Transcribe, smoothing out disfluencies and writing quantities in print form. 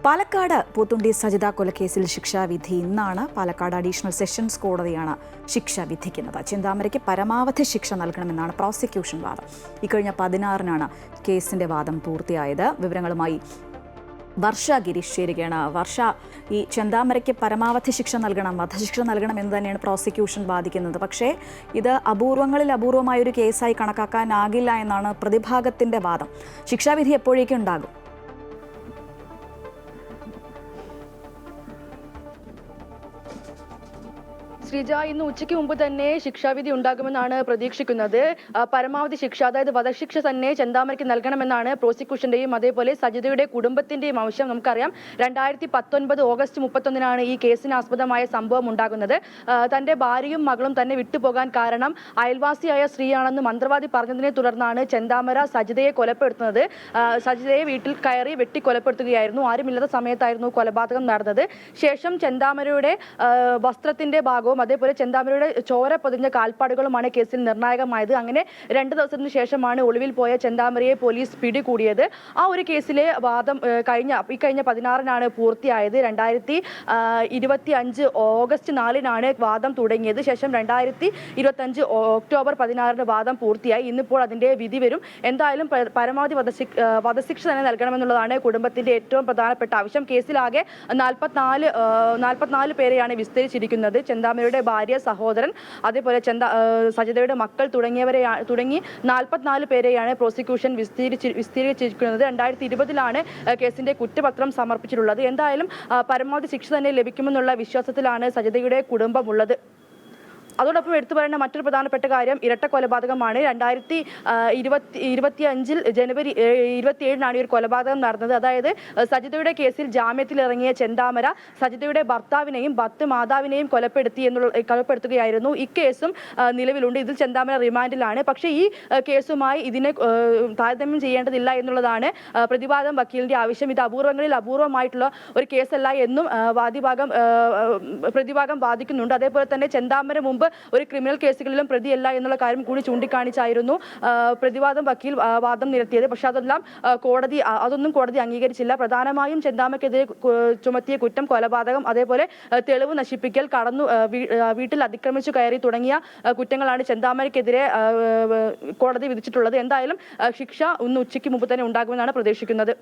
പാലക്കാട് പോത്തുണ്ടി സജിത കൊലക്കേസിൽ ശിക്ഷാവിധി ഇന്നാണ്. Palakkad additional sessions കോടതിയാണ് ശിക്ഷ വിധിക്കുന്നത്. ചിന്താമരയ്ക്ക് പരമാവധി ശിക്ഷ നൽകണമെന്നാണ് പ്രോസിക്യൂഷൻ വാദം. ഇക്കഴിഞ്ഞ 16-നാണ് കേസിന്റെ വാദം പൂർത്തിയായത്. വിവരങ്ങളുമായി വർഷ ഗിരീഷ് ചേരുകയാണ്. വർഷ, ഈ ചെന്താമരയ്ക്ക് പരമാവധി ശിക്ഷ നൽകണം, വധശിക്ഷ നൽകണം എന്ന് തന്നെയാണ് പ്രോസിക്യൂഷൻ വാദിക്കുന്നത്. പക്ഷേ ഇത് അപൂർവങ്ങളിൽ അപൂർവമായൊരു കേസായി കണക്കാക്കാനാകില്ല എന്നാണ് പ്രതിഭാഗത്തിന്റെ വാദം. ശിക്ഷാവിധി എപ്പോഴേക്കും ഉണ്ടാകും? ശ്രീജ, ഇന്ന് ഉച്ചയ്ക്ക് മുമ്പ് തന്നെ ശിക്ഷാവിധി ഉണ്ടാകുമെന്നാണ് പ്രതീക്ഷിക്കുന്നത്. പരമാവധി ശിക്ഷ, അതായത് വധശിക്ഷ തന്നെ ചെന്താമരയ്ക്ക് നൽകണമെന്നാണ് പ്രോസിക്യൂഷന്റെയും അതേപോലെ സജിതയുടെ കുടുംബത്തിന്റെയും ആവശ്യം. നമുക്കറിയാം, 2019 ഓഗസ്റ്റ് 31-നാണ് ഈ കേസിന് ആസ്പദമായ സംഭവം ഉണ്ടാകുന്നത്. തന്റെ ഭാര്യയും മകളും തന്നെ വിട്ടുപോകാൻ കാരണം അയൽവാസിയായ സ്ത്രീയാണെന്ന് മന്ത്രവാദി പറഞ്ഞതിനെ തുടർന്നാണ് ചെന്താമര സജിതയെ കൊലപ്പെടുത്തുന്നത്. സജിതയെ വീട്ടിൽ കയറി വെട്ടി കൊലപ്പെടുത്തുകയായിരുന്നു. ആരുമില്ലാത്ത സമയത്തായിരുന്നു കൊലപാതകം നടന്നത്. ശേഷം ചെന്താമരയുടെ വസ്ത്രത്തിന്റെ ഭാഗവും അതേപോലെ ചെന്താമരയുടെ ചോര പൊതിഞ്ഞ കാൽപ്പാടുകളുമാണ് കേസിൽ നിർണായകമായത്. അങ്ങനെ 2 ദിവസത്തിന് ശേഷമാണ് ഒളിവിൽ പോയ ചെന്താമരയെ പോലീസ് പിടികൂടിയത്. ആ ഒരു കേസിലെ വാദം കഴിഞ്ഞ 16-നാണ് പൂർത്തിയായത്. 2025 ഓഗസ്റ്റ് 4-നാണ് വാദം തുടങ്ങിയത്. ശേഷം 2025 ഒക്ടോബർ 16-ന് വാദം പൂർത്തിയായി. ഇന്നിപ്പോൾ അതിന്റെ വിധി വരും. എന്തായാലും പരമാവധി വധശിക്ഷ തന്നെ നൽകണമെന്നുള്ളതാണ് കുടുംബത്തിന്റെ ഏറ്റവും പ്രധാനപ്പെട്ട ആവശ്യം. കേസിലാകെ 44 പേരെയാണ് വിസ്തരിച്ചിരിക്കുന്നത്. ചെന്താമരയുടെ ഭാര്യ, സഹോദരൻ, അതേപോലെ സജിതയുടെ മക്കൾ തുടങ്ങി 44 പേരെയാണ് പ്രോസിക്യൂഷൻ വിസ്തീരിച്ചിരിക്കുന്നത്. 2020-ലാണ് കേസിന്റെ കുറ്റപത്രം സമർപ്പിച്ചിട്ടുള്ളത്. എന്തായാലും പരമാവധി ശിക്ഷ തന്നെ ലഭിക്കുമെന്നുള്ള വിശ്വാസത്തിലാണ് സജിതയുടെ കുടുംബമുള്ളത്. അതോടൊപ്പം എടുത്തു പറയേണ്ട മറ്റൊരു പ്രധാനപ്പെട്ട കാര്യം ഇരട്ട കൊലപാതകമാണ്. 2025 ജനുവരി 27-നാണ് ഈ ഒരു കൊലപാതകം നടന്നത്. അതായത് സജിതയുടെ കേസിൽ ജാമ്യത്തിലിറങ്ങിയ ചെന്താമര സജിതയുടെ ഭർത്താവിനെയും മാതാവിനെയും കൊലപ്പെടുത്തുകയായിരുന്നു. ഈ കേസും നിലവിലുണ്ട്. ഇതിൽ ചെന്താമര റിമാൻഡിലാണ്. പക്ഷേ ഈ കേസുമായി ഇതിനെ താരതമ്യം ചെയ്യേണ്ടതില്ല എന്നുള്ളതാണ് പ്രതിവാദം വക്കീലിന്റെ ആവശ്യം. ഇത് അപൂർവങ്ങളിൽ അപൂർവമായിട്ടുള്ള ഒരു കേസല്ല എന്നും പ്രതിഭാഗം വാദിക്കുന്നുണ്ട്. അതേപോലെ തന്നെ ചെന്താമര മുമ്പ് ഒരു ക്രിമിനൽ കേസുകളിലും പ്രതിയല്ല എന്നുള്ള കാര്യം കൂടി ചൂണ്ടിക്കാണിച്ചായിരുന്നു പ്രതിവാദം വക്കീൽ വാദം നിരത്തിയത്. പക്ഷെ അതൊന്നും കോടതി അംഗീകരിച്ചില്ല. പ്രധാനമായും ചെന്താമരയ്ക്കെതിരെ ചുമത്തിയ കുറ്റം കൊലപാതകം, അതേപോലെ തെളിവ് നശിപ്പിക്കൽ, വീട്ടിൽ അതിക്രമിച്ചു കയറി തുടങ്ങിയ കുറ്റങ്ങളാണ് ചെന്താമരയ്ക്കെതിരെ കോടതി വിധിച്ചിട്ടുള്ളത്. എന്തായാലും ശിക്ഷ ഇന്ന് ഉച്ചയ്ക്ക് മുമ്പ് തന്നെ ഉണ്ടാകുമെന്നാണ് പ്രതീക്ഷിക്കുന്നത്.